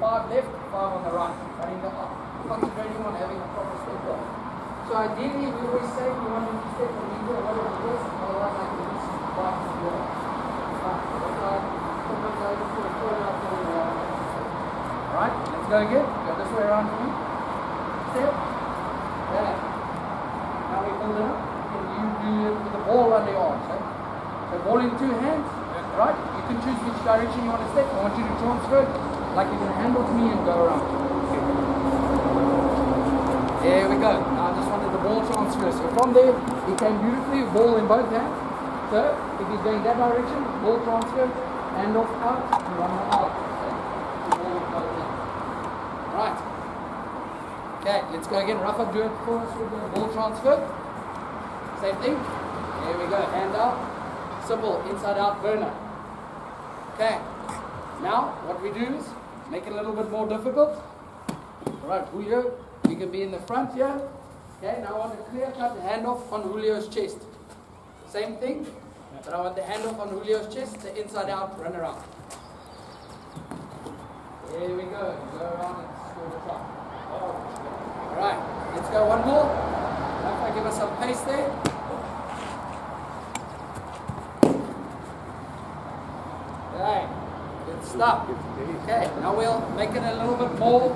5 left, 5 on the right. Concentrating on having a proper step off. So ideally, we always say we want to step a meter or whatever it is, otherwise I can just bite the wall. Alright, let's go again. Go this way around for me. Step. Yeah. Now we hold it up. And you do it with the ball under your arms. Eh? So ball in 2 hands. Right? You can choose which direction you want to step. I want you to transfer it like you're going to handle to me and go around. There we go. Now I just wanted the ball transfer. So from there, he came beautifully, ball in both hands. So if he's going that direction, ball transfer, hand off out, and run out. So, ball in both hands. Right. Okay, let's go again. Rafa, do it for us with the ball transfer. Same thing. There we go. Hand out. Simple. Inside out burner. Okay. Now what we do is make it a little bit more difficult. Alright, Julio. You can be in the front here. Okay, now I want a clear cut handoff on Julio's chest. Same thing, but I want the handoff on Julio's chest, the inside out, run around. There we go. Go around and score the try. Alright, let's go one more. Rafa, give us some pace there. Okay, good stop. Okay, now we'll make it a little bit more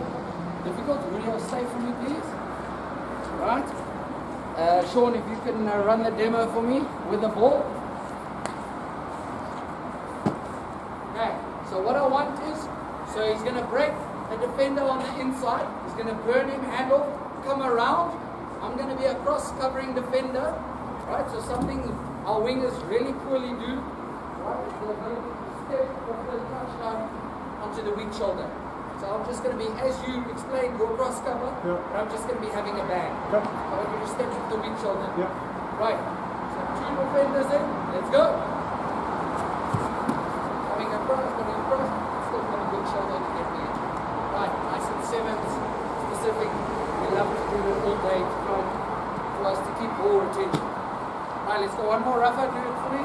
difficult. Julio, stay for me, please. Right. Sean, if you can run the demo for me with the ball. Okay. So what I want is, so he's going to break the defender on the inside. He's going to burn him, handle, come around. I'm going to be a cross-covering defender. Right. So something our wingers really poorly do. Right. Is the ability to step off the touchdown onto the weak shoulder. So I'm just going to be, as you explained, your cross cover, but I'm just going to be having a bang. I want you to step with the weak shoulder. Right. So 2 defenders in. Let's go. Coming across, still got a good shoulder to get me in. Right. Nice and 7s, specific. We love to do it all day to try for us to keep ball retention. Right, let's go one more. Rafa, do it for me.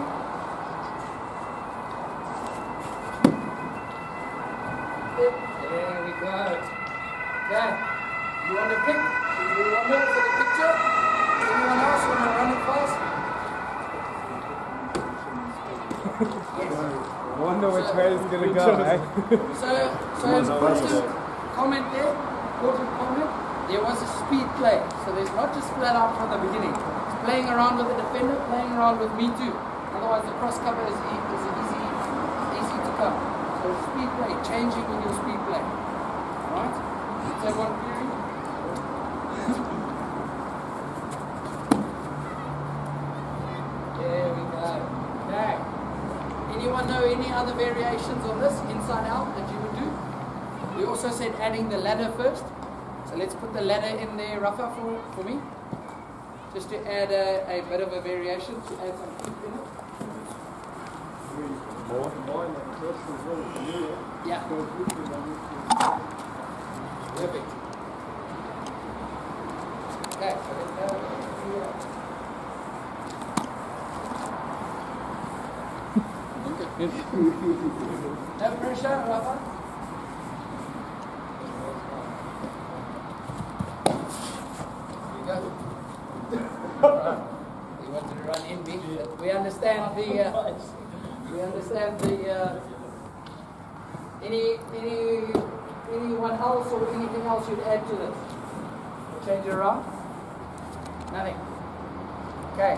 There we go. Okay. You want to pick? You want more for the picture? Anyone else want to run it fast? Yes. I wonder which way it's going to go, eh? So important comment there. Important comment. There was a speed play. So there's not just flat out from the beginning. It's playing around with the defender, playing around with me too. Otherwise the cross cover is easy to come. So speed play, changing with your speed play. Alright? Let's have one view. There we go. Okay. Anyone know any other variations of this, inside out, that you would do? We also said adding the ladder first. So let's put the ladder in there, Rafa, for me. Just to add a bit of a variation, to add some heat in it. Yeah. Perfect. Okay, so let's go here. No pressure, Rafa. Here you go. You wanted to run in me, but we understand anyone else or anything else you'd add to this? Change it around? Nothing. Okay.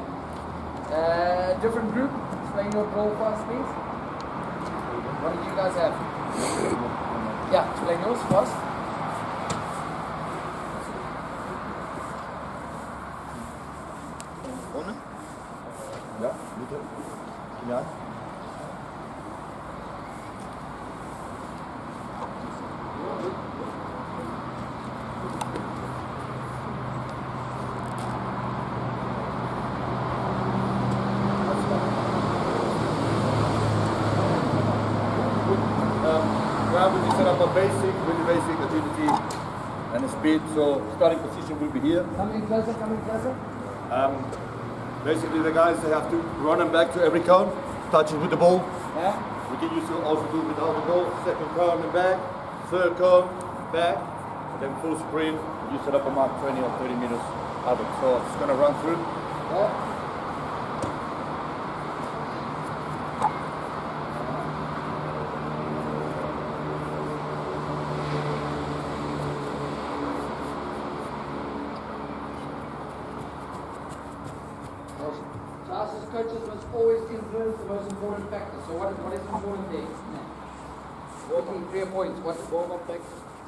Different group. Explain your goal first, please. What do you guys have? Yeah, explain yours first. Vorne? Ja, Mitte. Ja. We set up a basic, really basic agility and speed. So starting position will be here. Coming closer, coming closer. Basically the guys, they have to run them back to every cone, touch it with the ball. Yeah. We can also do without the ball, second cone and back, circle, back, and then full sprint. You set up a mark 20 or 30 meters out of it. So it's going to run through. Yeah. Us as coaches must always influence the most important factor. So what is important there? Walking 3 points. What warm-up factor?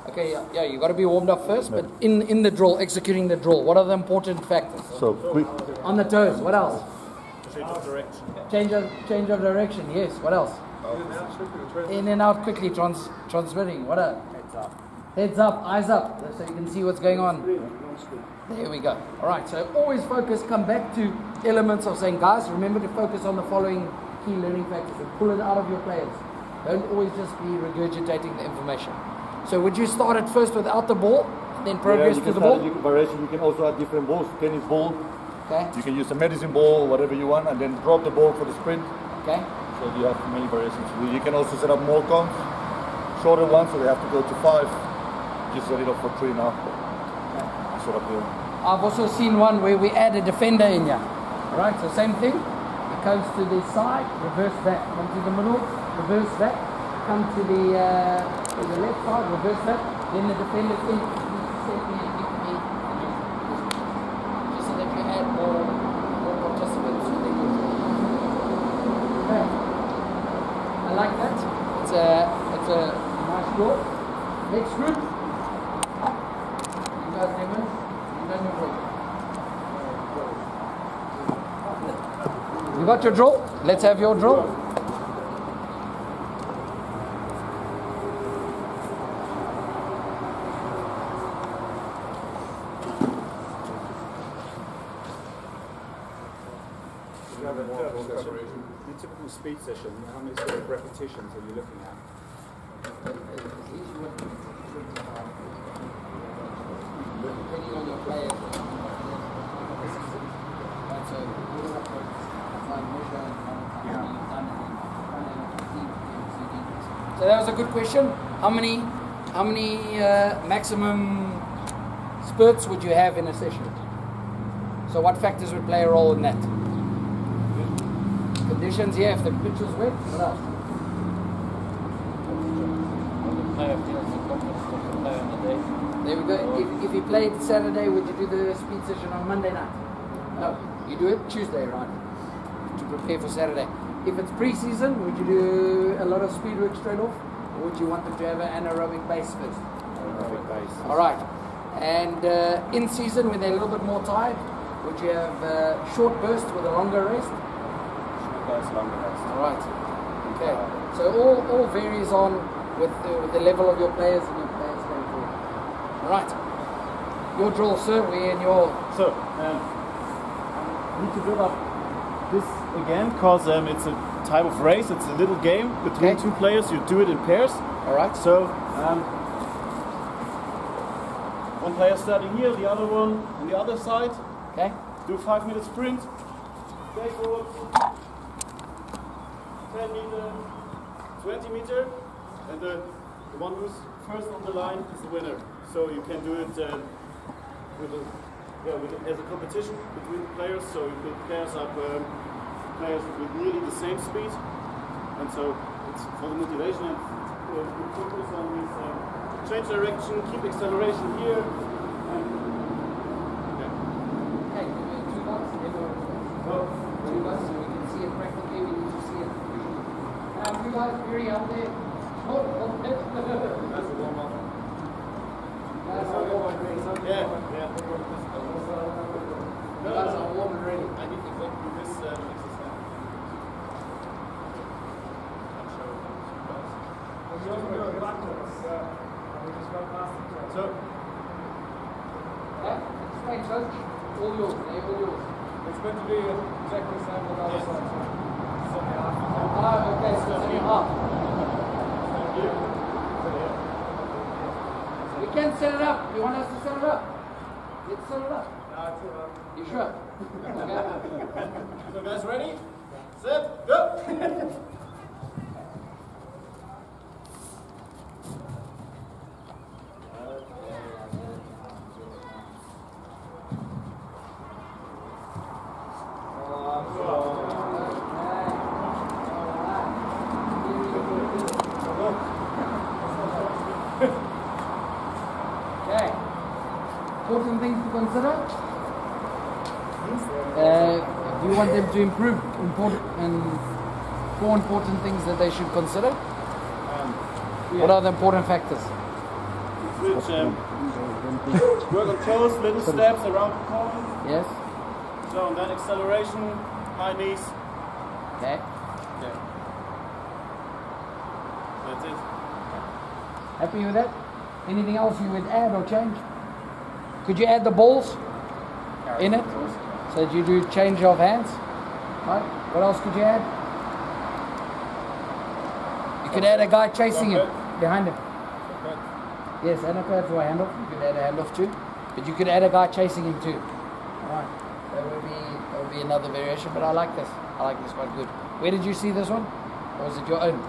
Okay, yeah, you got to be warmed up first, but in the drill, executing the drill, what are the important factors? So quick. On the toes, what else? Change of direction. Change of direction, yes. What else? In and out quickly, transmitting. What else? Heads up. Heads up, eyes up, so you can see what's going on. There we go. All right, so always focus, come back to elements of saying, guys, remember to focus on the following key learning factors and pull it out of your players. Don't always just be regurgitating the information. So would you start at first without the ball, then progress to the ball? Variation. You can also add different balls. Tennis ball. Okay. You can use a medicine ball, whatever you want, and then drop the ball for the sprint. Okay. So you have many variations. You can also set up more cones, shorter ones, so they have to go to 5. Just set it up for 3 now. Set up here. I've also seen one where we add a defender in here. All right, so same thing. It comes to the side, reverse that. Come to the middle, reverse that. Come to the left side, reverse that. Then the defender in. Just so that you add more participants. Okay. I like that. It's a nice draw. Next group. You guys name it. You got your drill? Let's have your drill. The typical speed session, how many sort of repetitions are you looking at? Depending on your players. So that was a good question. How many maximum spurts would you have in a session? So what factors would play a role in that? Conditions, yeah, if the pitch is wet, what else? There we go. If you played Saturday, would you do the speed session on Monday night? No, you do it Tuesday, right? To prepare for Saturday. If it's pre-season, would you do a lot of speed work straight off? Or would you want them to have an anaerobic base first? Anaerobic base. All right. And in season, when they're a little bit more tired, would you have short bursts with a longer rest? Short bursts, longer rest. All right. Okay. So all varies on with the level of your players and your players going forward. All right. Your drill, sir. We're in your. So, I need to build up this again because it's a type of race. It's a little game between two players. You do it in pairs. All right. So, one player starting here, the other one on the other side. Okay. Do a 5-minute sprint. Backward. 10 meter, 20 meter, and the one who's first on the line is the winner. So you can do it as a competition between the players. So you put pairs up, players with nearly the same speed, and so it's for the motivation and we focus on this change direction, keep acceleration here. And, Okay, two bucks. Two bucks, so we can see it practically. We need to see it. You guys very out there. Hold it. That's a warm-up. Guys are warm and ready. yeah. You guys are warm and ready. I need to go through this exercise. So, Okay? Explain, coach. All yours. They're all yours. It's going to be exactly the same on the other side. So, Okay, so it's only half. We can set it up. You want us to set it up? Let's set it up. You sure? Okay. So guys, ready? Set, go! important things to consider? Do you want them to improve? Four important things that they should consider? What are the important factors? Which, work on toes, little steps around the corner. Yes. So, and then acceleration, high knees. Okay. Okay. That's it. Happy with that? Anything else you would add or change? Could you add the balls in it? So that you do change of hands? Right? What else could you add? You could add a guy chasing him, behind him. Yes, and a pad for a handoff. You could add a handoff too. But you could add a guy chasing him too. Alright. That would be another variation, but I like this. I like this quite good. Where did you see this one? Or was it your own?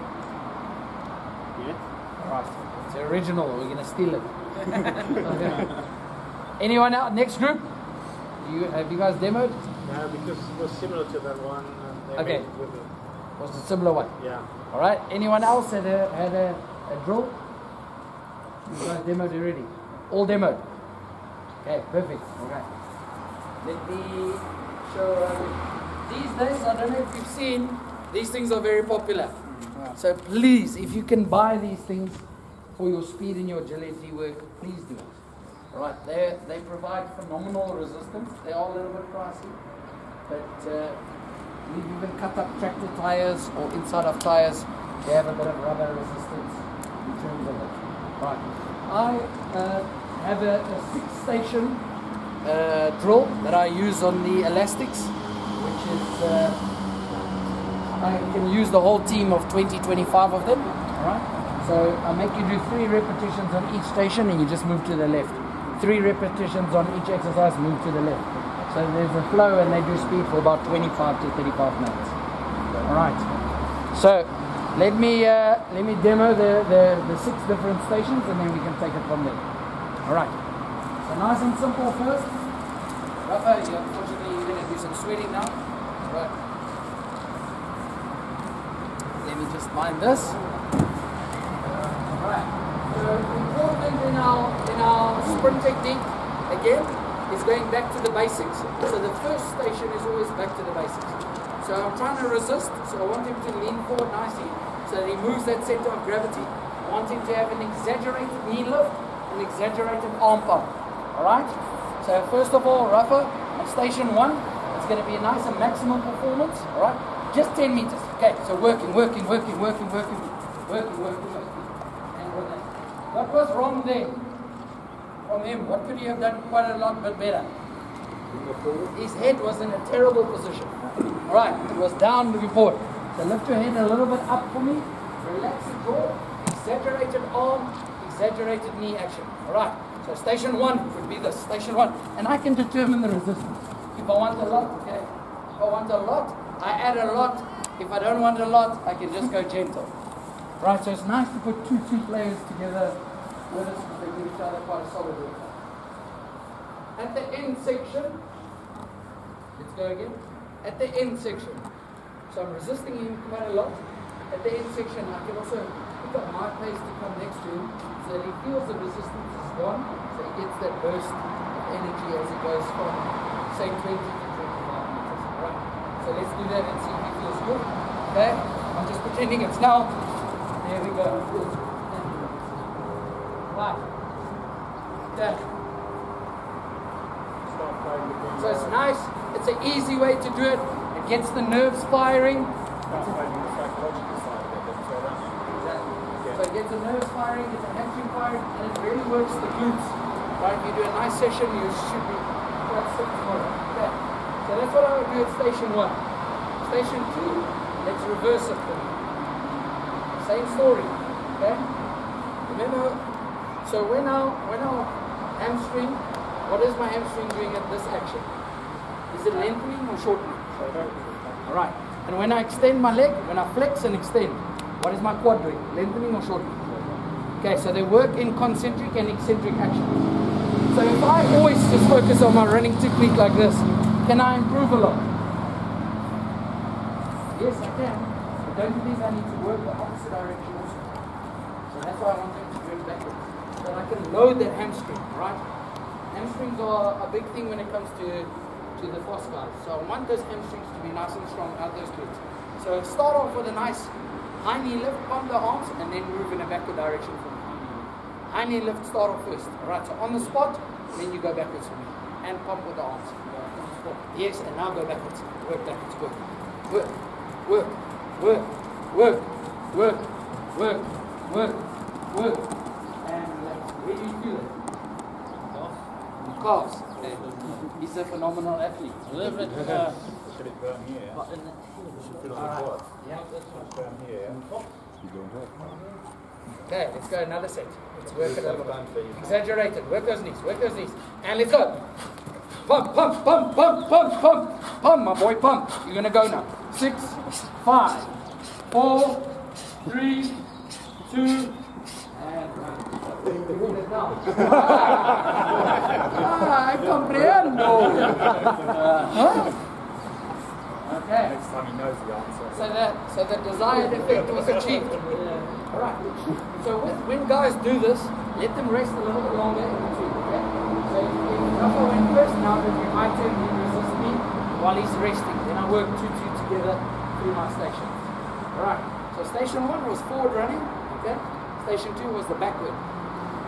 Yeah. Alright. It's the original, we're gonna steal it. Okay. Anyone else? Next group? Have you guys demoed? Yeah, because it was similar to that one. They Okay. made it with it. Was a similar one? Yeah. Alright. Anyone else had a drill? You guys demoed already? All demoed? Okay, perfect. Okay. Let me show these days, I don't know if you've seen, these things are very popular. So please, if you can buy these things for your speed and your agility work, please do it. Alright, they provide phenomenal resistance. They are a little bit pricey, but we've even cut up tractor tires or inside of tires. They have a bit of rubber resistance in terms of it. Right. I have a 6-station drill that I use on the elastics, which is I can use the whole team of 20-25 of them. Alright. So I make you do 3 repetitions on each station and you just move to the left. 3 repetitions on each exercise, move to the left. So there's a flow and they do speed for about 25 to 35 minutes. Alright. So let me demo the 6 different stations and then we can take it from there. Alright. So nice and simple first. Rafa, unfortunately you're going to do some sweating now. Right. Let me just mind this. Alright. So important in our sprint technique again is going back to the basics. So the first station is always back to the basics. So I'm trying to resist, so I want him to lean forward nicely so that he moves that center of gravity. I want him to have an exaggerated knee lift, an exaggerated arm pump. Alright? So first of all, Rafa, on station 1, it's going to be a nice and maximum performance. Alright? Just 10 meters. Okay, so working. And with that. What was wrong there? From him, what could he have done quite a lot bit better? His head was in a terrible position. Alright, it was down looking forward. So lift your head a little bit up for me. Relax the jaw. Exaggerated arm, exaggerated knee action. Alright, so station 1 would be this. Station 1. And I can determine the resistance. If I want a lot, okay. If I want a lot, I add a lot. If I don't want a lot, I can just go gentle. Right, so it's nice to put two players together with us because they give each other quite a solid workout. At the end section, let's go again. At the end section, so I'm resisting him quite a lot. At the end section, I can also pick up my pace to come next to him so that he feels the resistance is gone, so he gets that burst of energy as it goes from, say, 20 to 25 meters. Right, so let's do that and see if he feels good. Okay, I'm just pretending it's now. There we go. Right. There. So it's nice. It's an easy way to do it. It gets the nerves firing. So it gets the nerves firing, gets the hamstring firing, and it really works the glutes. Right? If you do a nice session, you should be quite stiff tomorrow. Okay. So that's what I would do at station 1. Station 2, let's reverse it for me. Same story, okay? Remember, so when our hamstring, what is my hamstring doing at this action? Is it lengthening or shortening? Alright, and when I extend my leg, when I flex and extend, what is my quad doing? Lengthening or shortening? Okay, so they work in concentric and eccentric actions. So if I always just focus on my running technique like this, can I improve a lot? Yes, I can. Don't you think I need to work the opposite direction also? So that's why I want them to do it backwards. So that I can load that hamstring, right? Hamstrings are a big thing when it comes to the fast guys. So I want those hamstrings to be nice and strong out those glutes. So start off with a nice high knee lift, pump the arms, and then move in a backward direction for me. High knee lift, start off first. Alright, so on the spot, and then you go backwards for me. And pump with the arms. Yes, and now go backwards. Work backwards. Work. Work. Work. Work. Work. Work. Work. Work. And relax. Where do you feel it? Calves. Okay. He's a phenomenal athlete. A little bit. Should it burn here? Alright. Yeah. Burn here. Okay, let's go another set. Let's work it a little bit. Exaggerated. Work those knees. Work those knees. And let's go. Pump, pump, pump, pump, pump, pump. Pump, my boy, pump. You're going to go now. 6, 5, 4, 3, 2, and 1. I comprendo. Okay. Next time he knows the answer. So the desired effect was achieved. Alright. So when guys do this, let them rest a little bit longer in between. Okay? So if Rafa went first, now that you might turn him resist me while he's resting. Then I work 2-2 together through my stations. Alright. So station 1 was forward running. Okay? Station 2 was the backward.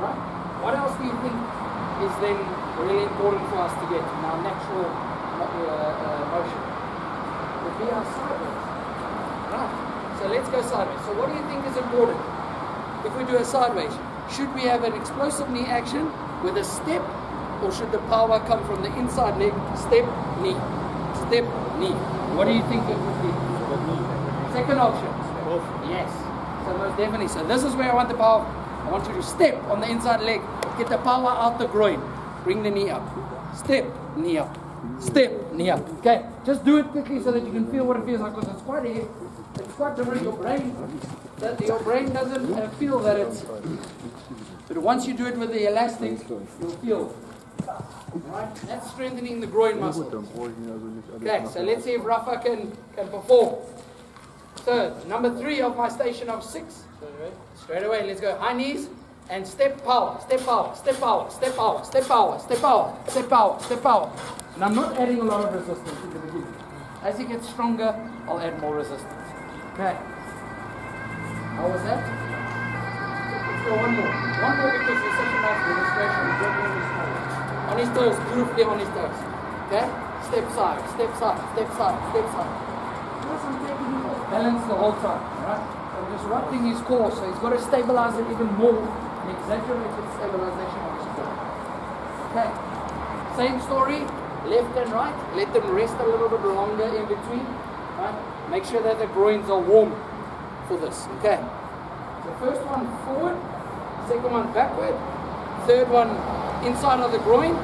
Right? What else do you think is then really important for us to get in our natural motion? Would be our sideways. Right. So let's go sideways. So what do you think is important? If we do a sideways, should we have an explosive knee action with a step, or should the power come from the inside leg? Step, knee. Step, knee. What do you think it would be? Second option. Yes. So most definitely. So this is where I want the power. I want you to step on the inside leg. Get the power out the groin. Bring the knee up. Step, knee up. Step, knee up. Okay. Just do it quickly so that you can feel what it feels like, because it's quite heavy. It's quite different. Your brain doesn't feel that it's. But once you do it with the elastics, you'll feel. Right? That's strengthening the groin muscle. Okay, so let's see if Rafa can perform. So number 3 of my station of 6. Straight away, let's go. High knees and step power, step power, step power, step power, step power, step power, step power, step power. And I'm not adding a lot of resistance in the beginning. As he gets stronger, I'll add more resistance. Okay. How was that? Let's go one more. One more, because it's such a nice demonstration. On his toes, beautifully on his toes. Okay? Step side, step side, step side, step side. Balance the whole time. Alright? So I'm disrupting his core, so he's got to stabilize it even more. An exaggerated stabilization of his core. Okay. Same story, left and right. Let them rest a little bit longer in between. Right? Make sure that the groins are warm for this. Okay. The first one forward, second one backward, third one inside of the groin,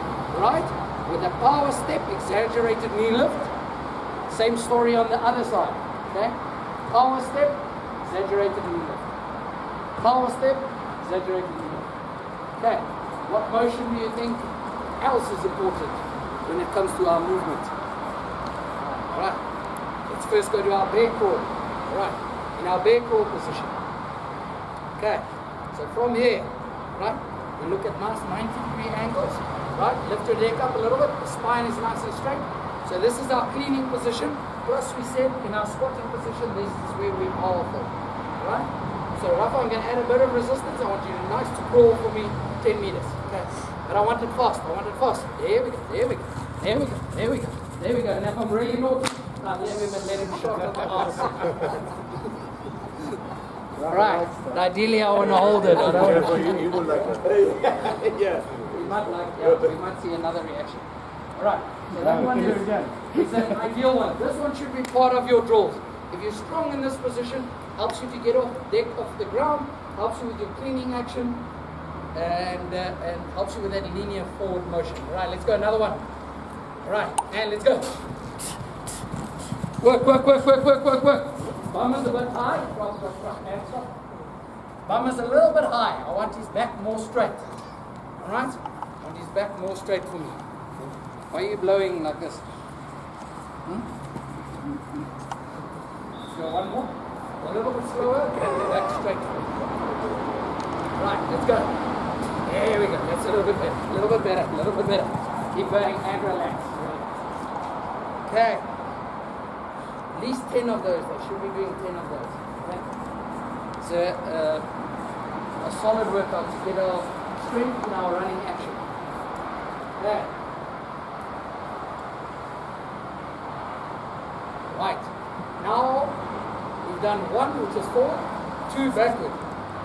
right? With a power step, exaggerated knee lift. Same story on the other side. Okay? Power step, exaggerated knee lift. Power step, exaggerated knee lift. Okay. What motion do you think else is important when it comes to our movement? Alright. Let's first go to our bear crawl. Alright. In our bear crawl position. Okay. So from here, right? We look at nice 90-degree angles. Right? Lift your neck up a little bit. The spine is nice and straight. So this is our cleaning position. Plus we said in our squatting position, this is where we are powerful. Right? So Rafa, I'm going to add a bit of resistance. I want you to nice to crawl for me 10 meters. Okay? But I want it fast. I want it fast. There we go. There we go. There we go. There we go. There we go. And if I'm really naughty, let him shot at the arse. Right. Ideally I want to hold it. I don't want to. You would like that. Yeah. We might see another reaction. Alright, so that one is an ideal one. This one should be part of your drills. If you're strong in this position, helps you to get off the ground, helps you with your cleaning action, and helps you with that linear forward motion. Alright, let's go, another one. Alright, and let's go. Work, work, work, work, work, work, work. Bum is a bit high. Hands up. Bum is a little bit high. I want his back more straight. Alright? I want his back more straight for me. Why are you blowing like this? Let's go one more. A little bit slower. Back straight. Right, let's go. There we go. That's a little bit better. A little bit better. A little bit better. Keep going and relax. Okay. At least 10 of those. They should be doing 10 of those. Okay. So a solid workout to get our strength in our running action. Okay. Right. Now we've done 1, which is forward, 2 backward,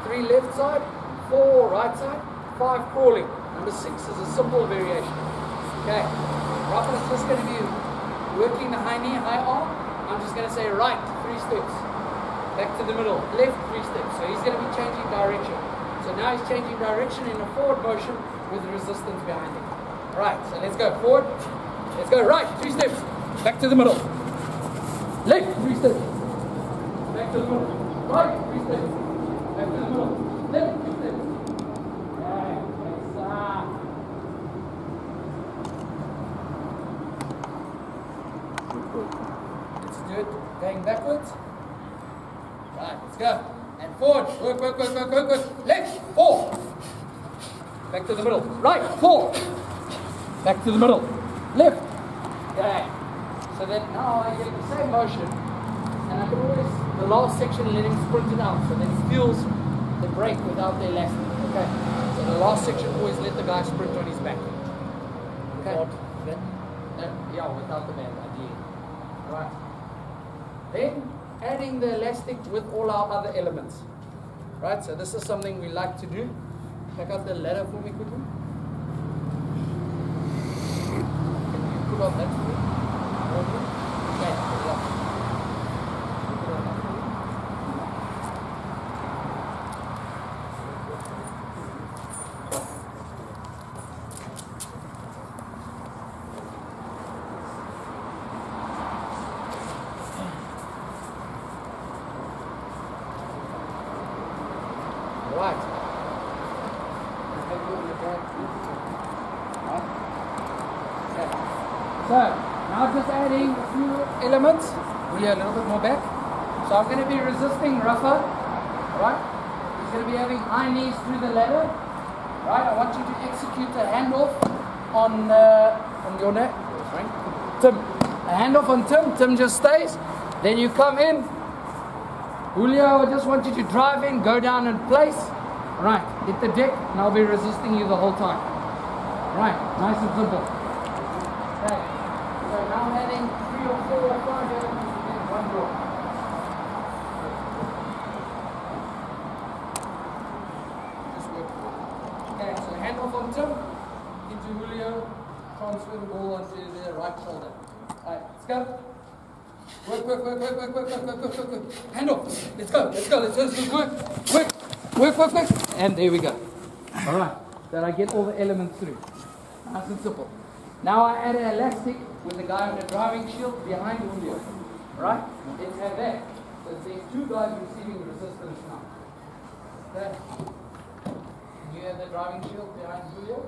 3 left side, 4 right side, 5 crawling. Number 6 is a simple variation. Okay. Rafa is just going to be working the high knee, high arm. I'm just going to say right, 3 steps. Back to the middle, left 3 steps. So he's going to be changing direction. So now he's changing direction in a forward motion with resistance behind him. Right, so let's go forward. Let's go right, 3 steps. Back to the middle. Left, 3 steps. Back to the middle. Right, 3 steps. Back to the middle. Left, 3 steps. Right, let's do it. Going backwards. Right, let's go. And forward. Work, work, work, work, work, work. Left, 4. Back to the middle. Right, 4. Back to the middle. Left. Okay. So then now I get the same motion, and I can always, the last section, let him sprint it out, so then he feels the break without the elastic. Okay. So the last section, always let the guy sprint on his back. Okay. Yeah, without the band, ideally. Right. Then adding the elastic with all our other elements. Right. So this is something we like to do. Check out the ladder for me quickly. Can you put on that for me? Okay. Right. So, now just adding a few elements, really a little bit more back. So I'm going to be resisting Rafa, right? He's going to be having high knees through the ladder, right? I want you to execute a handoff on your neck, Tim. A handoff on Tim. Tim just stays. Then you come in. Julio, I just want you to drive in, go down and place. Right, hit the deck, and I'll be resisting you the whole time. Right, nice and simple. Okay, so now I'm adding 3 or 4 or 5 elements to get one draw. Just work. Okay, so hand off on Tim, into Julio, transfer the ball onto the right shoulder. Alright, let's go. Work, work, work, work, work, work, work, work, work, work, work. Hand off. Let's go, let's go, let's go, let's go. Work, work. Work, work, work, and there we go. Alright, then I get all the elements through. Nice and simple. Now I add an elastic with the guy on the driving shield behind Julio. Alright, let's have that. So there's 2 guys receiving resistance now. Okay. Can you have the driving shield behind Julio?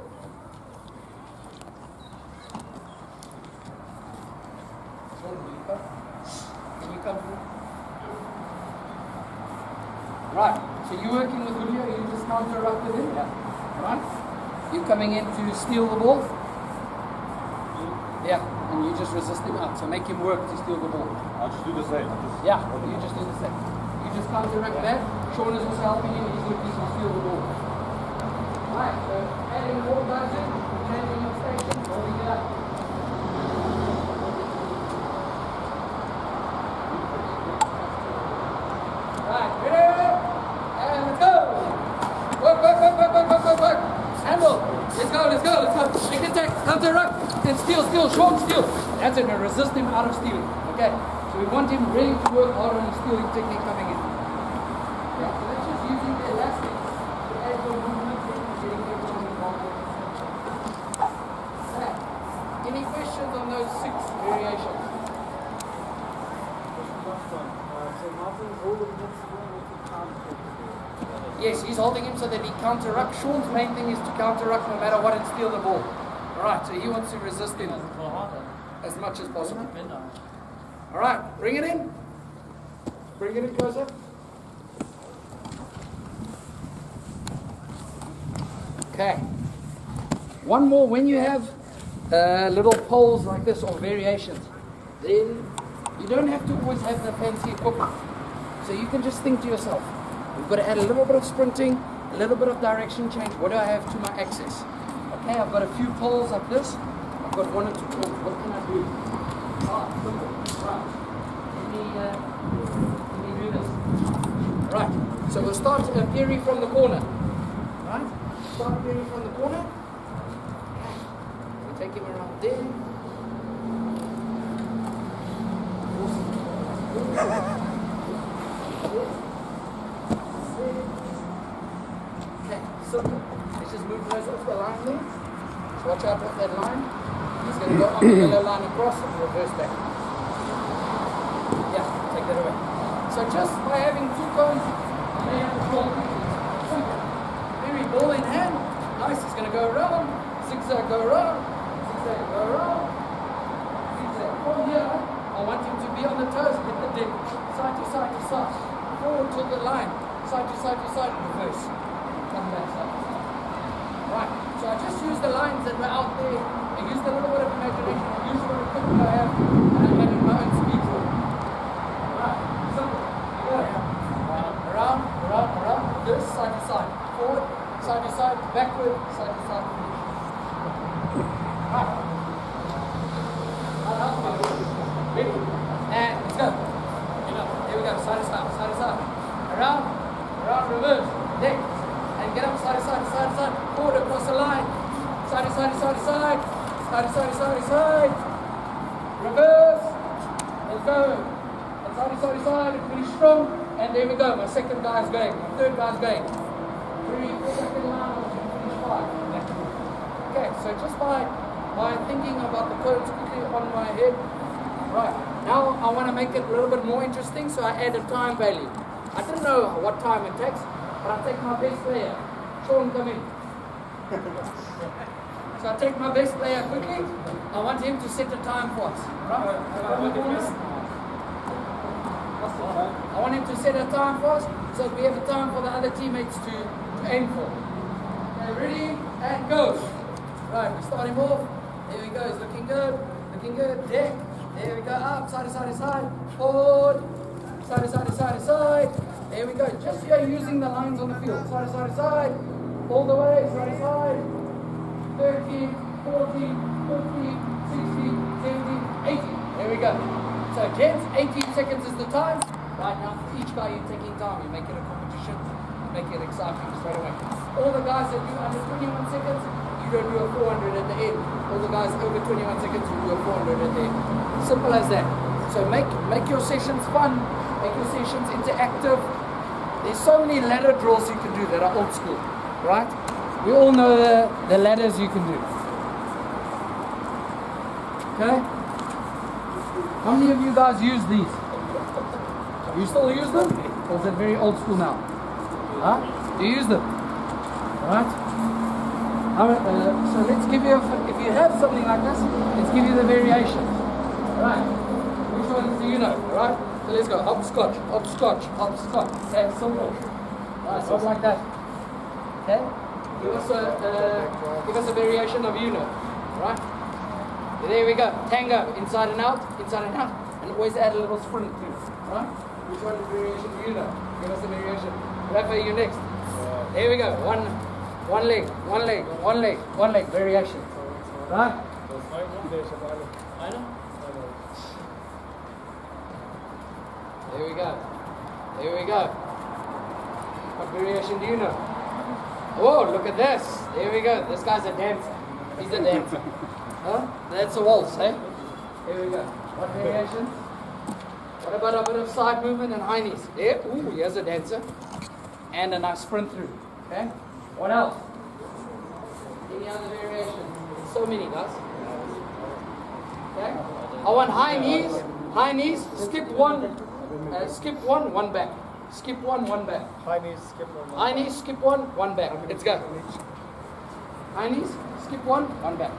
Can you come through? Right, so you're working with Julio, you just counter-ruck with him? Yeah. Right? You're coming in to steal the ball? Yeah, and you just resist him out, so make him work to steal the ball. I'll just do the same. Yeah, you just do the same. You just counter-ruck that. Sean is also helping him, he's looking to steal the ball. Right, so adding more guys in, changing your station, holding it up. Right, ready? And let's go! Work, work, work, work, work, work, work, work. Handle. Let's go, let's go, let's go. Make attack, counter ruck, and steal, steal, Sean, steal. That's it, and resist him out of stealing. Okay, so we want him really to work hard on his stealing technique coming in. Yeah, so that's just using the elastic to add your movement and getting everyone involved. Okay. Any questions on those 6 variations? Yes, he's holding him so that he counter-ruck. Sean's main thing is to counter-ruck no matter what and steal the ball. Alright, so he wants to resist him as much as possible. Alright, bring it in. Bring it in closer. Okay. One more. When you have little poles like this or variations, then you don't have to always have the fancy equipment. So you can just think to yourself, we've got to add a little bit of sprinting, a little bit of direction change. What do I have to my axis? Okay, I've got a few poles like this. I've got one or two poles. What can I do? Simple. Right. Let me do this. Right. So we'll start Peary from the corner. Right? Start Peary from the corner. Okay. We take him around there. Okay, simple. Let's just move those off the line there. So watch out with that line. He's going to go on the yellow line across and reverse back. Yeah, take that away. So just by having two cones, I may have the ball. Simple. Very ball in hand. Nice, he's going to go around. Zigzag, go around. Zigzag, go around. Zigzag. From here, I want him to be on the toes, hit the deck. Side to side to side. Forward to the line. Side to side to side, reverse. Come back side to side. Right, so I just use the lines that were out there. I used a little bit of imagination. I used what equipment I have. And I added my own speed to it. Right, simple. You go. Around, this, side to side. Forward, side to side, backward, side to side. Right. Ready? And let's go. Here we go, side to side, side to side. Around, reverse, neck. And get up, side to side, side to side. Forward across the line. Side to side, side to side. Side to side, side to side. Reverse. Let's go. And side to side to side. Finish strong. And there we go. My second guy's going. My third guy's going. 3, 4 second line. Finish 5. Okay, so just by thinking about the codes quickly on my head. Right. Now I want to make it a little bit more interesting, so I add a time value. I don't know what time it takes, but I take my best player. Sean, come in. So I take my best player quickly. I want him to set a time for us. Right? I want him to set a time for us, so that we have a time for the other teammates to aim for. Okay, ready? And go. Right, we start him off. There we go. He's looking good. Looking good. Deck. There we go, up, side to side to side, forward, side to side to side to side. There we go, just here using the lines on the field. Side to side to side, all the way, side to side. 13, 14, 15, 16, 17, 18. There we go. So gents, 18 seconds is the time. Right now, for each guy you're taking time, you make it a competition, make it exciting straight away. All the guys that do under 21 seconds, you don't do a 400 at the end. All the guys over 21 seconds, you do a 400 at the end. Simple as that. So make your sessions fun, make your sessions interactive. There's so many ladder drills you can do that are old school, right? We all know the ladders you can do. Okay? How many of you guys use these? You still use them? Or is it very old school now? Huh? Do you use them? Right? So let's give you, if you have something like this, let's give you the variations. Right? Which ones do you know? Right? So let's go. Hopscotch, hopscotch, hopscotch. Okay, simple. Right, something like that. Okay? Give us a variation of you know. Right? There we go. Tango, inside and out, and always add a little sprint too. Right? Which one variation do you know? Give us a variation. Rafa, you next. There we go. One leg, variation. Right? There we go. What variation do you know? Oh, look at this. There we go. This guy's a dancer. He's a dancer. Huh? That's a waltz, eh? Here we go. What variation? What about a bit of side movement and high knees? There. Ooh, here's a dancer. And a nice sprint through. Okay? What else? Any other variations? So many, guys. Okay? I want high knees, skip one, one back. Skip one back. High knees, skip one. High knees, skip one back. Let's go. High knees, skip one back.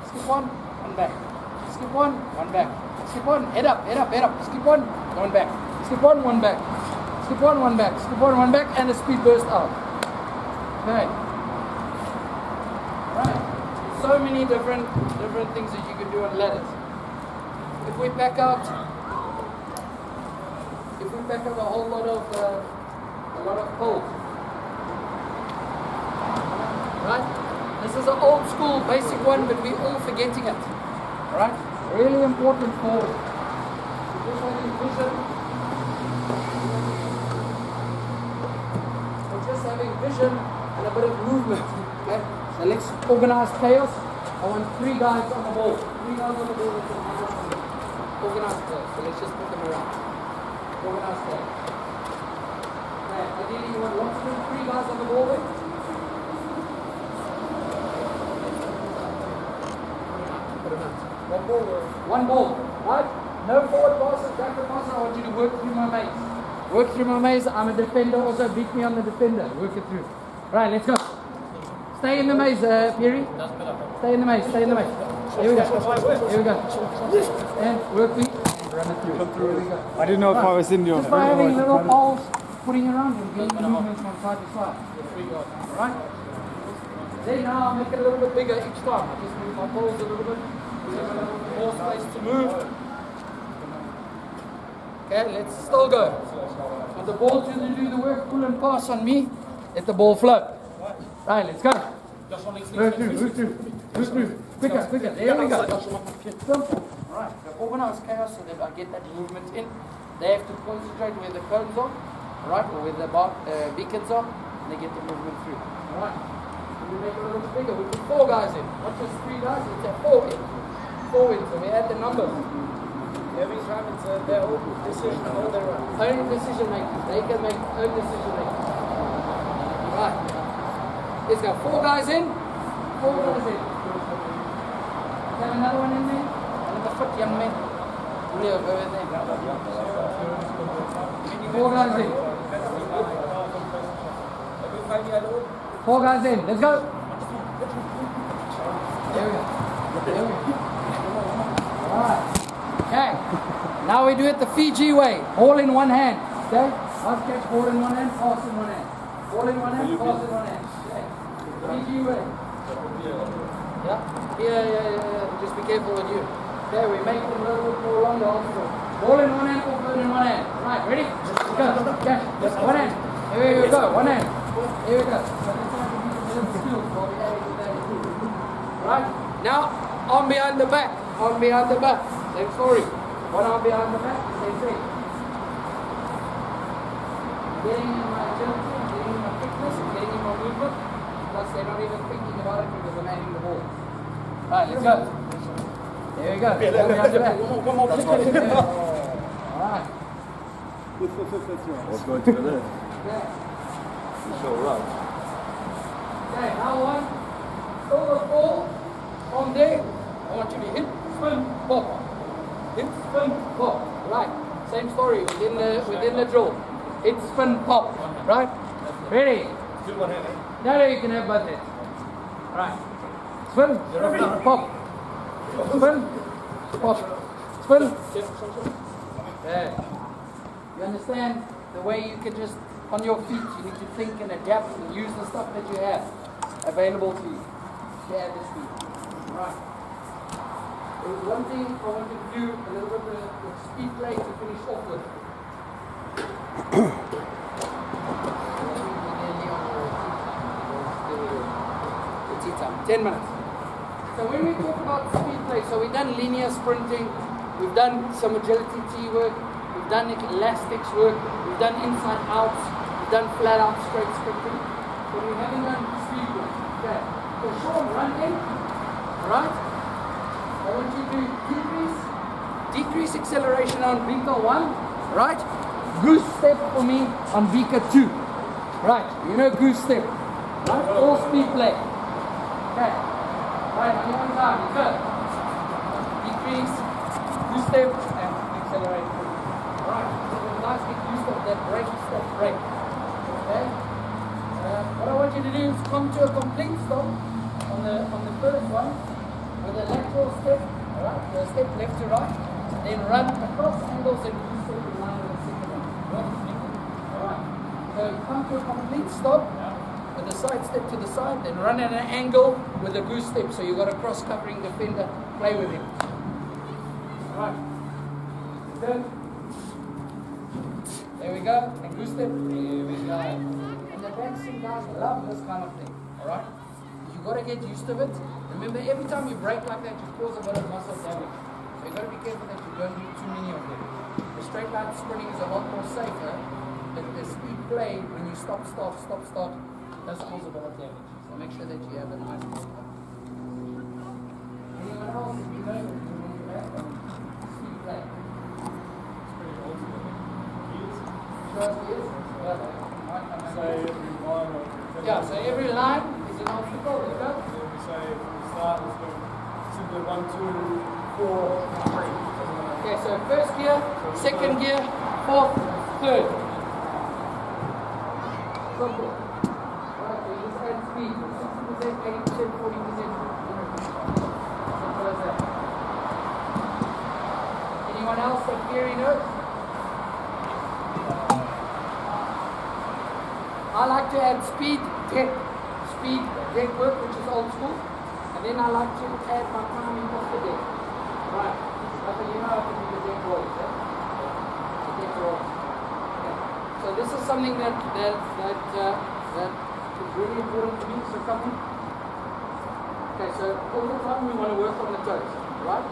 Skip one back. Skip one back. Skip one, head up. Skip one back. Skip one back. Skip one back. Skip one back, and a speed burst out. Okay. so many different things that you can do on ladders. If we pack out a whole lot of poles, right? This is an old school basic one, but we're all forgetting it, right? Really important for just having vision. For just having vision and a bit of movement. Okay? So let's organize chaos. I want 3 guys on the ball. 3 guys on the ball. Organize chaos. So let's just put them around. Organize chaos. Okay, ideally you want lots of them. 3 guys on the ball then. One ball, right? No forward passes, backward passes. I want you to work through my maze. Work through my maze. I'm a defender, also beat me on the defender. Work it through. Right, let's go. Stay in the maze, Perry. Stay in the maze, stay in the maze. Here we go. Here we go. And work me. Run it through. Here we go. I didn't know if I was in your. Just by having little poles putting around him, getting movements from side to side. Alright? Then now I'll make it a little bit bigger each time. I just move my poles a little bit. More space to move. Okay, let's still go. Want the ball to do the work, pull and pass on me. Let the ball flow. Right, let's go. Move through. Quicker. There we go. Simple. Alright, so organize chaos so that I get that movement in. They have to concentrate where the cones are, alright, or where the beacons are, and they get the movement through. Alright. We make it a little bit bigger. We put 4 guys in. Not just 3 guys, let's have 4 in. 4 in, so we add the numbers. Every time it's their own decision, all their own. Only decision making. They can make own decision making. Right. Let's go. 4 guys in. 4 guys in. Have another one in there. Another foot, young man. Leo, go in there. 4 guys in. 4 guys in. Let's go. There we go. Alright. Okay. Now we do it the Fiji way. Ball in one hand. Okay? Last catch, ball in one hand, pass in one hand. Ball in one hand, pass in one hand. Okay. Fiji way. Yeah. Just be careful with you. Okay, we make it a little bit more longer also. Ball in one hand, ball in one hand. Right, ready? Go. Okay. One hand. Here we go. One hand. Here we go. Right? Now, arm behind the back. Arm behind the back. Same story. One arm behind the back, same thing. Getting in my agility, getting in my quickness, getting in my movement. Plus, they're not even thinking about it because I'm adding the ball. Right, let's go. There we go. Arm behind the back. One more. Alright. What's going to the left? Okay. You show right. Okay, now one. Throw the ball from there. I want you to hit, spin, pop. Hit, spin, pop. Right. Same story within the drill. Hit, spin, pop. Right? Ready? Still one hand. Now you can have both hands. Right. Spin, pop. Spin, pop. Spin. Okay. You understand the way you can just, on your feet, you need to think and adapt and use the stuff that you have available to you. Share this speed. Right. There's one thing I want you to do a little bit of speed play to finish off with. It's tea time. 10 minutes. So when we talk about speed play, so we've done linear sprinting, we've done some agility T work, we've done elastics work, we've done inside outs, we've done flat out straight sprinting, but we haven't done speed work. Okay. So Sean, run in, right? I want you to decrease acceleration on beaker 1, right? Goose step for me on beaker 2. Right, you know goose step. Right? All speed play. Okay. Right, on your own time, go. Decrease, goose step, and accelerate. Right, so the last big use of that break, stop, break. Okay? What I want you to do is come to a complete stop on the first one with a lateral step, alright, the step left to right, then run across angles and goose step in line with the second one. Alright, so come to a complete stop with with a side step to the side, then run at an angle with a goose step. So you've got a cross-covering defender, play with him. Alright. Good. There we go. And goose step. There we go. And the dancing guys love this kind of thing. Alright? You've got to get used to it. Remember, every time you break like that, you cause a bit of muscle damage. So you've got to be careful that you don't do too many of them. The straight line sprinting is a lot more safer. The speed play, when you stop, does cause a bit of damage. So make sure that you have a nice ball. Anyone else? If you know, speed play. Yeah, so every line is an obstacle. There you go. So we say we start, let's go simply 1, 2, 4, 3. Okay, so first gear, second gear, fourth, third. Simple. Alright, so you just add speed. 60%, 80%, 40%. Simple as that. Anyone else take theory notes? I like to add speed deck work, which is old school. And then I like to add my timing off the deck. Right. So you know how to do the deck rolls, yeah? The deck rolls. Okay. So this is something that is really important to me. So come in. Okay, so all the time we want to work on the toes, right?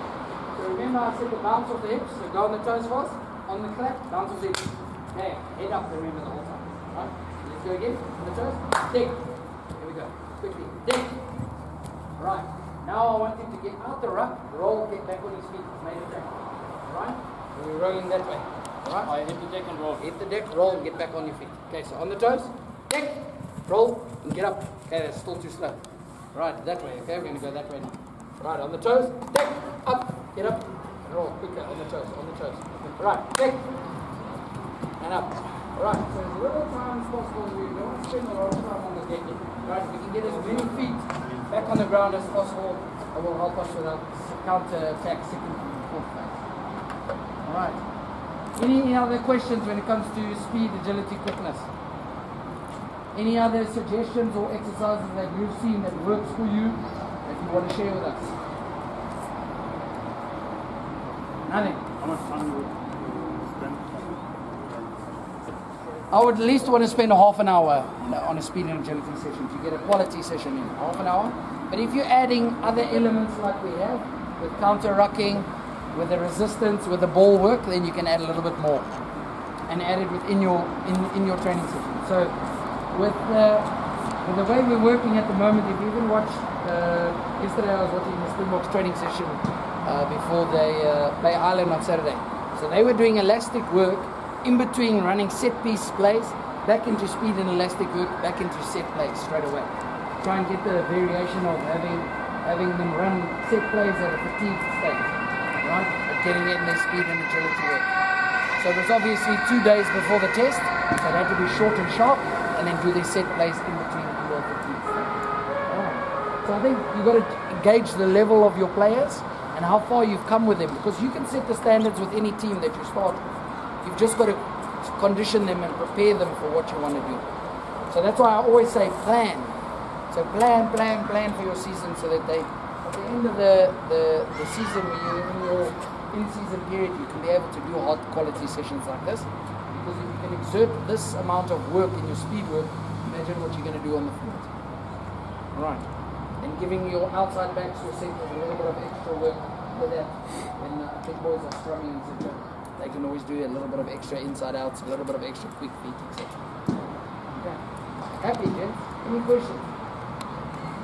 So remember I said the bounce of the hips, so go on the toes first, on the clap, bounce of the hips. Hey, head up, remember the whole time, right? Let's go again, on the toes, deck. Here we go, quickly, deck. Right, now I want you to get out the ruck, roll, get back on his feet, made it back. Alright, so we're rolling that way. Alright? I hit the deck and roll. Hit the deck, roll, and get back on your feet. Okay, so on the toes, deck, roll, and get up. Okay, that's still too slow. Right, that way, okay, we're going to go that way now. Right, on the toes, deck, up, get up, and roll, quicker, on the toes, Right, deck, and up. Right, so as little time as possible, we don't want to spend a lot of time on the deck. Right, if we can get as many feet back on the ground as possible, it will help us with our counter-attack second and fourth phase. Alright. Any other questions when it comes to speed, agility, quickness? Any other suggestions or exercises that you've seen that works for you that you want to share with us? Nothing. How much time would you spend? I would at least want to spend a half an hour on a speed and agility session to get a quality session in. Half an hour. But if you're adding other elements like we have, with counter-rucking, with the resistance, with the ball work, then you can add a little bit more and add it within your training session. So with the way we're working at the moment, if you even watch, yesterday I was watching the Springboks training session before they play Ireland on Saturday. So they were doing elastic work in between running set piece plays, back into speed and elastic work, back into set plays straight away. Try and get the variation of having them run set plays at a fatigue state, right? But getting in their speed and agility work. So it was obviously 2 days before the test, so they had to be short and sharp, and then do their set plays in between the fatigue state. Right. So I think you've got to gauge the level of your players and how far you've come with them, because you can set the standards with any team that you start with. You've just got to condition them and prepare them for what you want to do. So that's why I always say plan. So plan for your season, so that they, at the end of the season, when you're in your in-season period, you can be able to do hard quality sessions like this. Because if you can exert this amount of work in your speed work, imagine what you're going to do on the field. Right. And giving your outside backs or centers a little bit of extra work for that when big boys are struggling, etc. They can always do a little bit of extra inside outs, a little bit of extra quick feet, etc. Okay. Happy, gents? Any questions?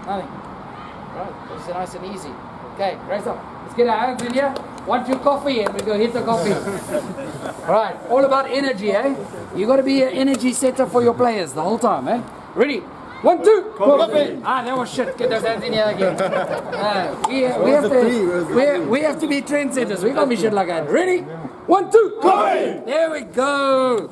Nothing. Right, it's nice and easy. Okay, raise up. Let's get our hands in here. Want your coffee, and we go hit the coffee. Right, all about energy, eh? You got to be an energy setter for your players the whole time, eh? Ready? 1, 2, coffee. Ah, that was shit. Get those hands in here again. We have to be trendsetters. We can't be shit like that. Ready? 1, 2, coffee. There we go.